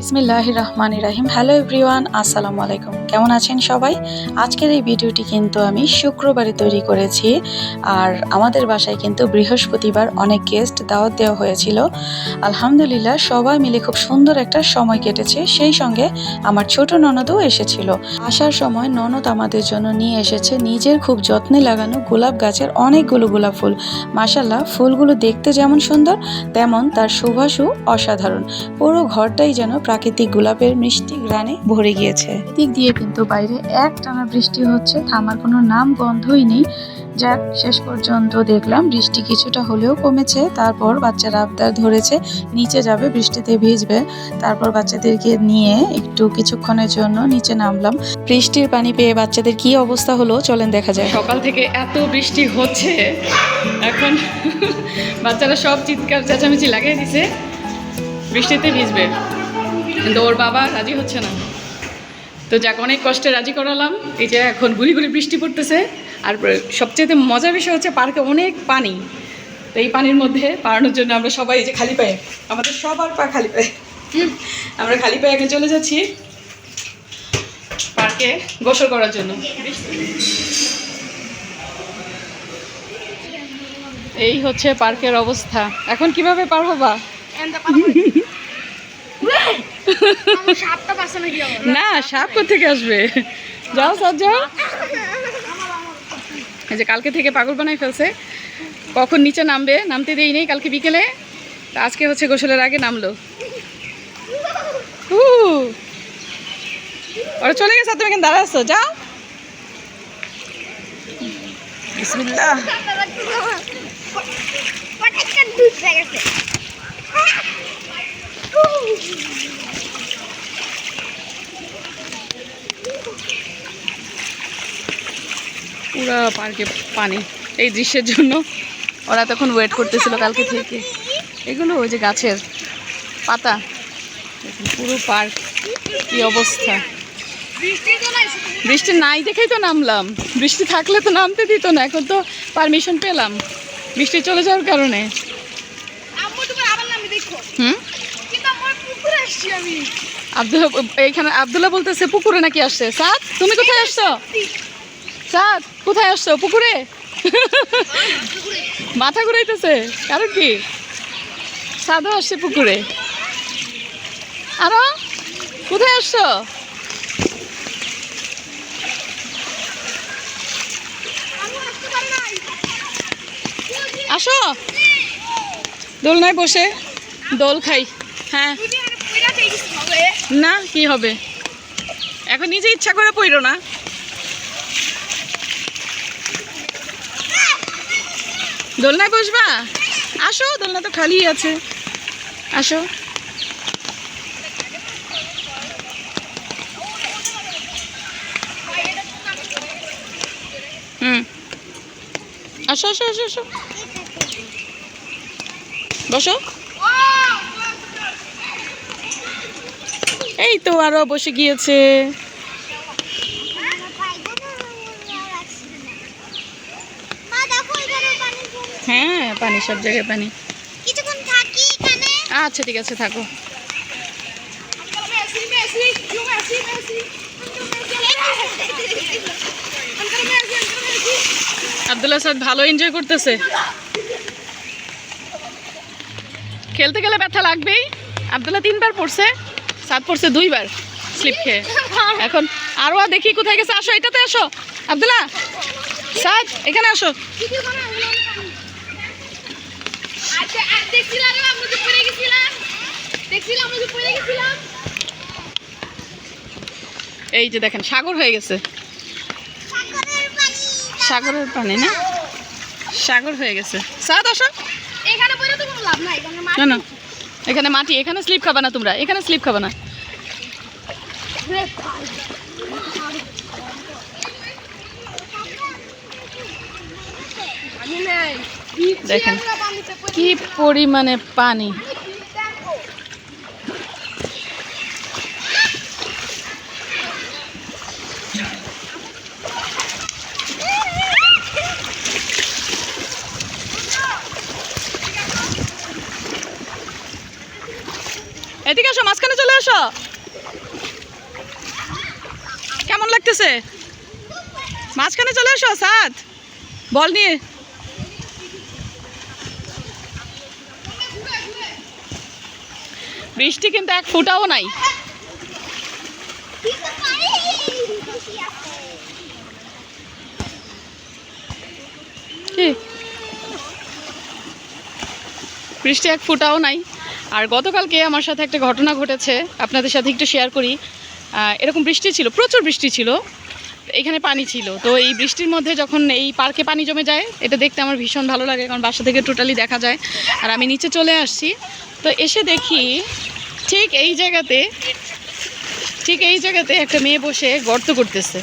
বিসমিল্লাহির রহমানির রহিম। Hello everyone, আসসালামু আলাইকুম। কেমন আছেন সবাই? আজকের এই ভিডিওটি কিন্তু আমি শুক্রবারে তৈরি করেছি। আর আমাদের বাসায় কিন্তু বৃহস্পতিবার অনেক গেস্ট দাওয়াত দেওয়া হয়েছিল। আলহামদুলিল্লাহ সবাই মিলে খুব সুন্দর একটা সময় কেটেছে। সেই সঙ্গে আমার ছোট ননদও এসেছিল। আসার সময় ননদ আমাদের জন্য নিয়ে এসেছে নিজের খুব যত্নে লাগানো গোলাপ গাছের অনেকগুলো গোলাপ ফুল। মাশাআল্লাহ, ফুলগুলো দেখতে যেমন সুন্দর তেমন তার সুবাসও অসাধারণ। পুরো ঘরটাই যেন প্রাকৃতিক গোলাপের মিষ্টি ঘ্রাণে ভরে গিয়েছে। দিক দিয়ে কিন্তু বাইরে একটানা বৃষ্টি হচ্ছে, থামার কোনো নাম গন্ধই নেই। যাক, শেষ পর্যন্ত দেখলাম বৃষ্টি কিছুটা হলেও কমেছে। তারপর বাচ্চারা আবদার ধরেছে নিচে যাবে, বৃষ্টিতে ভিজবে। তারপর বাচ্চাদেরকে নিয়ে একটু কিছুক্ষণের জন্য নিচে নামলাম। বৃষ্টির পানি পেয়ে বাচ্চাদের কি অবস্থা হলো চলেন দেখা যায়। সকাল থেকে এত বৃষ্টি হচ্ছে, এখন বাচ্চারা সব চিৎকার চেঁচামেচি লাগিয়ে দিছে বৃষ্টিতে ভিজবে, কিন্তু ওর বাবা রাজি হচ্ছে না। তো যাক, অনেক কষ্টে রাজি করালাম। এই যে এখন গুড়ি গুড়ি বৃষ্টি পড়তেছে। আর সবচেয়ে মজার বিষয় হচ্ছে পার্কে অনেক পানি। তো এই পানির মধ্যে পাড়ানোর জন্য আমরা সবাই এই যে খালি পায়ে, আমাদের সবার পা খালি পায়ে, আমরা খালি পায়ে এখন চলে যাচ্ছি পার্কে গোসল করার জন্য। এই হচ্ছে পার্কের অবস্থা। এখন কিভাবে পারবো বা না, সাপ কোথেকে আসবে? যাও সব যাও। এই যে কালকে থেকে পাগল বানাই ফেলছে, কখন নিচে নামবে নামতে দেই নেই কালকে বিকেলে। আজকে হচ্ছে গোসলের আগে নামলো। ওরা চলে গেছে, তুমি এখানে দাঁড়া আছো, যাও। বিসমিল্লাহ। পুরো পার্কে পানি। এই দৃশ্যের জন্য ওরা তখন ওয়েট করতেছিল কালকে থেকে। এগুলো ওই যে গাছের পাতা, পুরো পার্ক কি অবস্থা। বৃষ্টি নাই দেখেই তো নামলাম, বৃষ্টি থাকলে তো নামতে দিত না। এখন তো পারমিশন পেলাম বৃষ্টি চলে যাওয়ার কারণে। আব্দুল্লাহ এইখানে আব্দুল্লাহ বলতেছে পুকুরে নাকি আসছে। সাদ, তুমি কোথায় আসছো? সাদ, কোথায় আসছো? পুকুরে? মাথা ঘুরাইতেছে, কারণ কি? সাদও আসছে পুকুরে। আরো কোথায় আসছো? আসো, দোলনায় বসে দোল খাই। হ্যাঁ না, কি হবে, এখন নিজে ইচ্ছা করে পড়ো না। দোলনায় বসবা? আসো, দোলনা তো খালি আছে, আসো। আসো আসো আসো আসো, বসো। এই তো আরো বসে গিয়েছে। হ্যাঁ, পানি, সব জায়গায় পানি। আচ্ছা ঠিক আছে, থাকো। আব্দুল্লাহ সাদ ভালো এনজয় করতেছে। খেলতে গেলে ব্যথা লাগবেই। আব্দুল্লাহ 3 বার পড়ছে, সাদ পড়ছে 2 বার স্লিপ খেয়ে। এখন আরো দেখি কোথায় গেছে। আসো, এটাতে আসো আব্দুল্লাহ। সাদ, এখানে আসো। এই যে দেখেন, সাগর হয়ে গেছে। সাগরের পানি না, সাগর হয়ে গেছে। সাদ আসো। না না, এখানে মাটি, এখানে স্লিপ খাবা না তোমরা, এখানে স্লিপ খাবা না। দেখেন কি পরিমাণে পানি। এদিকে আসো, মাঝখানে চলে আসো। বসো। কেমন লাগতেছে? মাঝখানে চলে এসো সাদ, বল নিয়ে। বৃষ্টি কিন্তু এক ফোঁটাও নাই। কি বৃষ্টি এক ফোঁটাও নাই। আর গতকালকে আমার সাথে একটা ঘটনা ঘটেছে, আপনাদের সাথে একটু শেয়ার করি। এরকম বৃষ্টি ছিল, প্রচুর বৃষ্টি ছিল, এখানে পানি ছিল। তো এই বৃষ্টির মধ্যে যখন এই পার্কে পানি জমে যায়, এটা দেখতে আমার ভীষণ ভালো লাগে, কারণ বাসা থেকে টোটালি দেখা যায়। আর আমি নিচে চলে আসছি, তো এসে দেখি ঠিক এই জায়গাতে একটা মেয়ে বসে গর্ত করতেছে।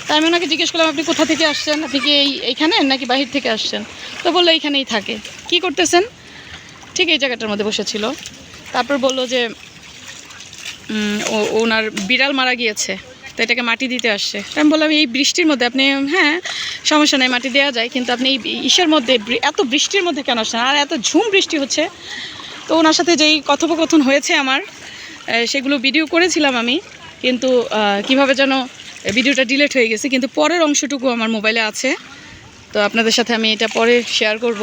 তাই আমি ওনাকে জিজ্ঞেস করলাম, আপনি কোথা থেকে আসছেন, আপনি কি এইখানে নাকি বাহির থেকে আসছেন? তো বললো এইখানেই থাকে। কি করতেছেন? ঠিক এই জায়গাটার মধ্যে বসেছিল। তারপর বললো যে ওনার বিড়াল মারা গিয়েছে, তো এটাকে মাটি দিতে আসছে। আমি বললাম এই বৃষ্টির মধ্যে আপনি, হ্যাঁ সমস্যা নেই, মাটি দেওয়া যায়, কিন্তু আপনি এই ইসের মধ্যে, এত বৃষ্টির মধ্যে কেন আসছেন? আর এত ঝুম বৃষ্টি হচ্ছে। তো ওনার সাথে যেই কথোপকথন হয়েছে আমার, সেগুলো ভিডিও করেছিলাম আমি, কিন্তু কিভাবে যেন ভিডিওটা ডিলিট হয়ে গেছে। কিন্তু পরের অংশটুকু আমার মোবাইলে আছে, তো আপনাদের সাথে আমি এটা পরে শেয়ার করব,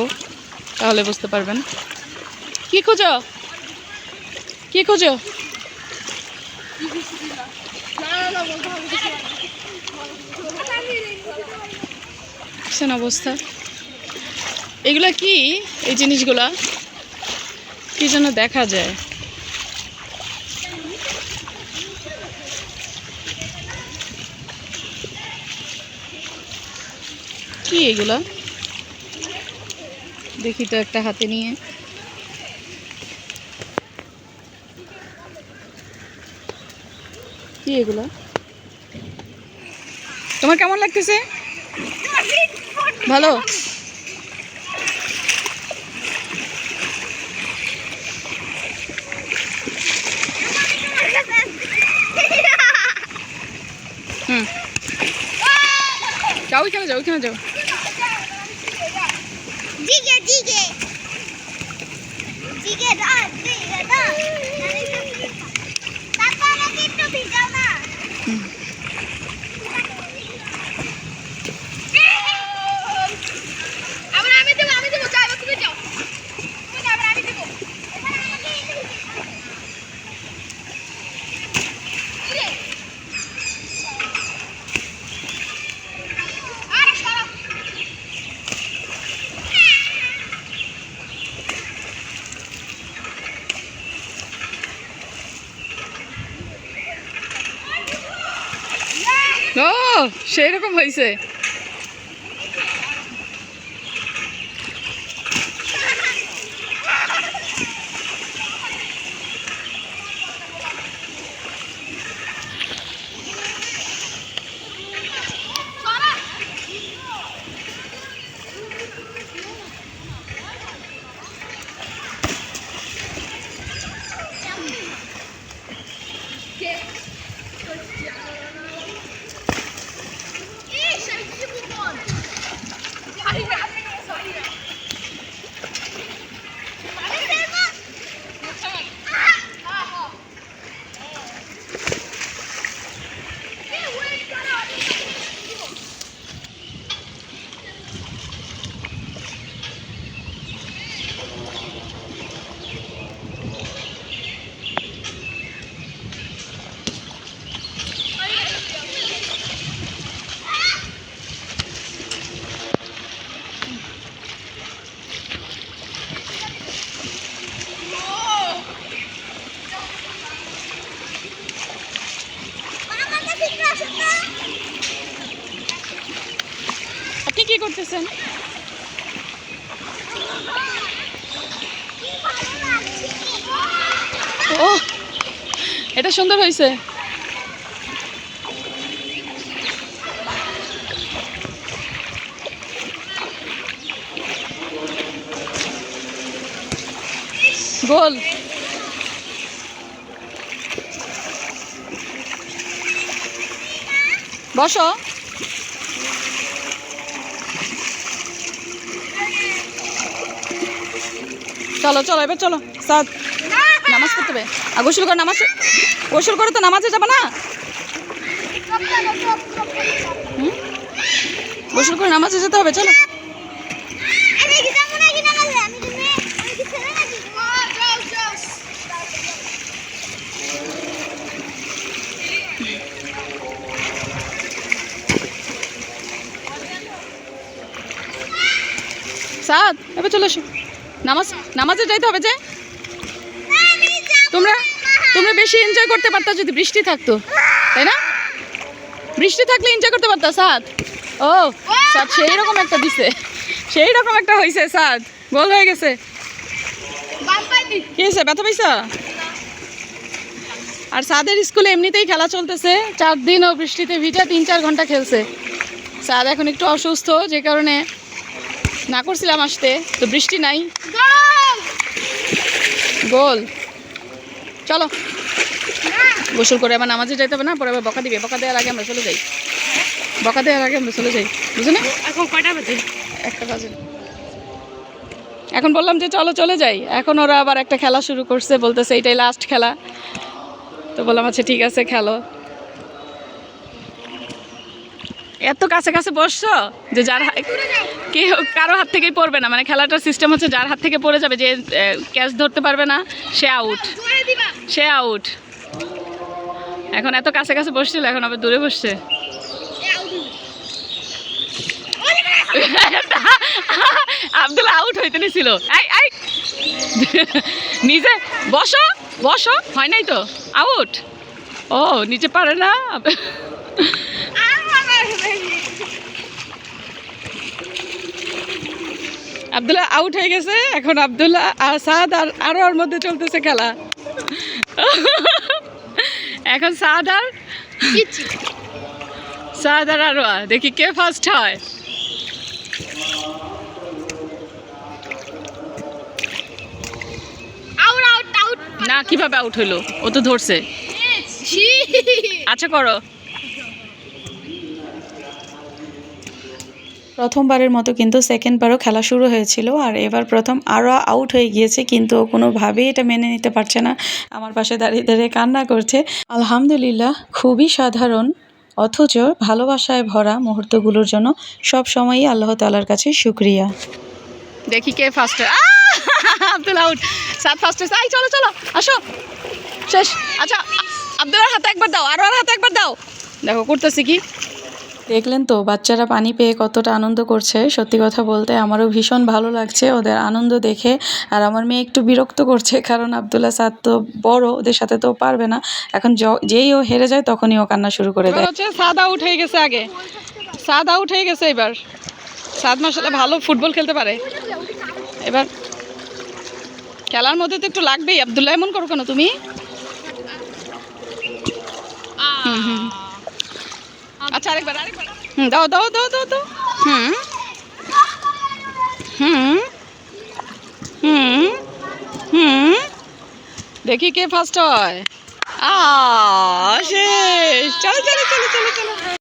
তাহলে বুঝতে পারবেন। কি খোঁজো? কি খোঁজো? অবস্থা এগুলা কি? এই জিনিসগুলা কি যেন দেখা যায়। কি এগুলা দেখি তো একটা হাতে নিয়ে। কি এগুলা? তোমার কেমন লাগতেছে? ভালো? হুম, যাও ওইখানে, যাও ওইখানে, যাও। ও সেই রকম হয়েছে। আপনি কি করতেছেন? ও এটা সুন্দর হয়েছে। গোল। বসো। চলো চলো, এবার চলো সাদ, নামাজ নামাজ পড়তে হবে। আর গোসল করে তো নামাজে যাবে না? গোসল করে নামাজে যেতে হবে, চলো। সাদ, এবার চলে এসো। নামাজে যাইতে হবে যে। তোমরা বেশি এনজয় করতে পারতা যদি বৃষ্টি থাকতো, তাই না? বৃষ্টি থাকলে এনজয় করতে পারতা সাদ। ও সাদ, সেই রকম একটা দিছে, সেই রকম একটা হয়েছে। সাদ গোল হয়ে গেছে। কি হয়েছে, ব্যথা পাইছা? আর সাদের স্কুলে এমনিতেই খেলা চলতেছে, 4 দিন ও বৃষ্টিতে ভিজা 3-4 ঘন্টা খেলছে। সাদ এখন একটু অসুস্থ, যে কারণে না করছিলাম আসতে, তো বৃষ্টি নাই। গোল, চলো গোসল করে আবার নামাজে যাইতে হবে না, পরে আবার বকা দিবে। বকা দেওয়ার আগে আমরা চলে যাই, বুঝো না? এখন কয়টা বাজে? 1টা বাজে। এখন বললাম যে চলো চলে যাই, এখন ওরা আবার একটা খেলা শুরু করছে, বলতেছে এইটাই লাস্ট খেলা। তো বললাম আচ্ছা ঠিক আছে খেলো। এত কাছে কাছে বসছো যে কারো হাত থেকেই পড়বে না, মানে খেলাটার সিস্টেম হচ্ছে যার হাত থেকে পড়ে যাবে, যে ক্যাচ ধরতে পারবে না সে আউট। এখন এত কাছে কাছে বসছিল, এখন আবার দূরে বসছে। আব্দুল্লাহ আউট হইতে নিছিল। নিজে বসো, হয় নাই তো, আউট। ও নিচে পারে না। আব্দুল্লাহ আউট হয়ে গেছে। এখন আব্দুল্লাহ আর সাদ আর আরোয়ার মধ্যে চলতেছে খেলা। এখন সাদ আর আরোয়া, দেখি কে ফার্স্ট হয়। না, কিভাবে আউট হইলো? ও তো ধরছে। আচ্ছা করো। প্রথমবারের মতো কিন্তু সেকেন্ডবারও খেলা শুরু হয়েছিল, আর এবার প্রথম আরও আউট হয়ে গিয়েছে, কিন্তু ও কোনোভাবেই এটা মেনে নিতে পারছে না। আমার পাশে দাঁড়িয়ে দাঁড়িয়ে কান্না করছে। আলহামদুলিল্লাহ, খুবই সাধারণ অথচ ভালোবাসায় ভরা মুহূর্তগুলোর জন্য সব সময়ই আল্লাহ তাআলার কাছে শুকরিয়া। দেখি কে ফার্স্ট। আব্দুল আউট, সাত ফার্স্ট। চলো চলো আসো, শেষ। আচ্ছা আব্দুল্লাহর হাতে একবার দাও, আরোয়ার হাতে একবার দাও। দেখো করতেছি কি। দেখলেন তো বাচ্চারা পানি পেয়ে কতটা আনন্দ করছে। সত্যি কথা বলতে আমারও ভীষণ ভালো লাগছে ওদের আনন্দ দেখে। আর আমার মেয়ে একটু বিরক্ত করছে, কারণ আব্দুল্লাহ সাদ তো বড়, ওদের সাথে তো পারবে না। এখন যেই ও হেরে যায় তখনই ও কান্না শুরু করে দেয়। সাদ আউট হয়ে গেছে, আগে সাদ আউট হয়ে গেছে। এবার সাদ মাশাআল্লাহ ভালো ফুটবল খেলতে পারে। এবার খেলার মধ্যে তো একটু লাগবেই। আব্দুল্লাহ এমন করো কেন তুমি? আচ্ছা আরেকবার দাও দাও দাও দাও দাও। হুম হুম হুম হুম, দেখি কে ফার্স্ট হয়। শেষ। চলো চলো চলো চলো চলো।